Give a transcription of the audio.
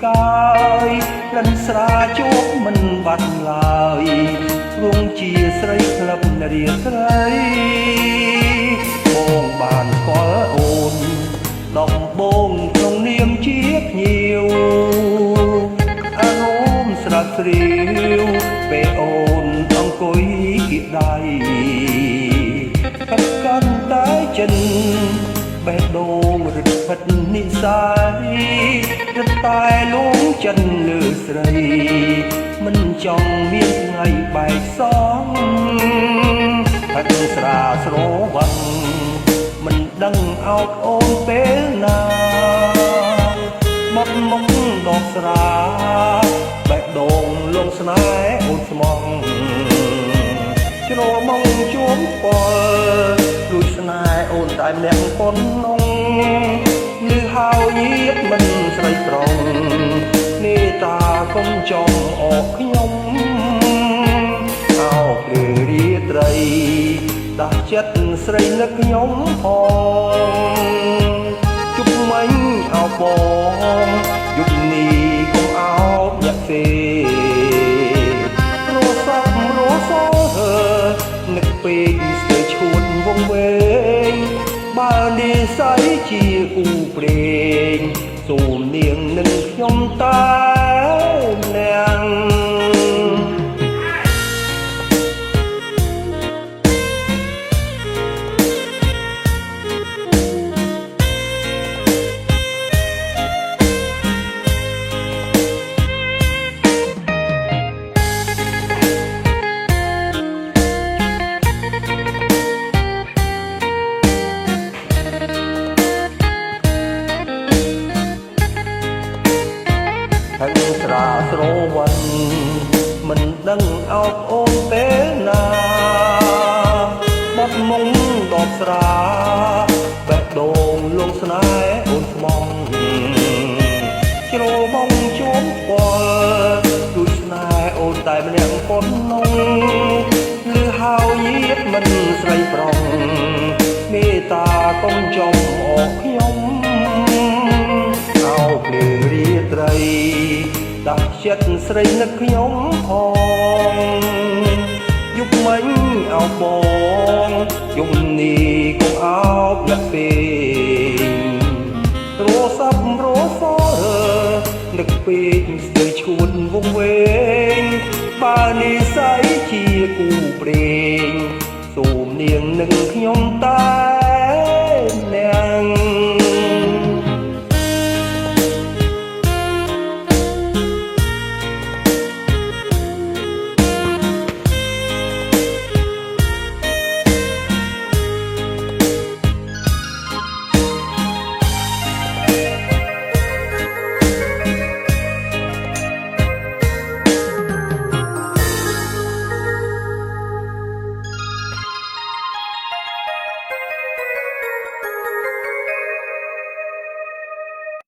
កាយលិនស្រាជួបមិនបាត់ឡើយរងជាស្រីក្លឹបរាត្រីបងបានស្គាល់អូនដំបងក្នុងនាមជាភ្ញៀវអរមស្រាស្រាវពេលអូនអង្គុយគៀកដៃកាន់តែចិនបេះដូងរឹតផិតនិស័យរឹតតែលងចិនលើស្រីមិនចង់មានថ្ងៃបែកសងផិតស្រាស្រវឹងមិនដឹងអោតអូនពេលណាមកមុខដកស្រាបេះដូងលងស្នេហ៍អូនស្មងជ្រមកជួមពលលួចស្នេហ៍អូនតែម្នាក់ប៉ុណ្ណងលឺហើយញាតមិនស្រីត្រង់នេតាកុំចង់អកខ្ញុំអោភ្លឺរាត្រីដាស់ចិត្តស្រីនឹកខ្ញុំផងជប់មិញអោបងយប់នេះកុំអោបញាក់ទេរស័ព្ទរសោនឹកពេកស្ទើរឈួតវងវែងបើនិស័យជាគូព្រេងសូមនាងនឹងខ្ញុំតែម្នាក់ហើយស្រាស្រវឹងមិនដឹងអោបអូនពេលណាបាត់មុងដបស្រាបេះដូងលងស្នេហ៍អូនស្មងជ្របងជួមពលដូចស្នេហ៍អូនតែម្នាក់ប៉ុណ្ណងលឺហើយញាតមិនស្រីប្រុងមេត្តាកុំចង់អកខ្ញុំអោភ្លឺរាត្រីដាស់ចិត្តស្រីនឹកខ្ញុំផងយប់មិញអោបងយប់នេះកុំអោបលាក់ពេករស័ព្ទរសើនឹកពេកស្ទើរឈួនវងវែងបើនិស័យជា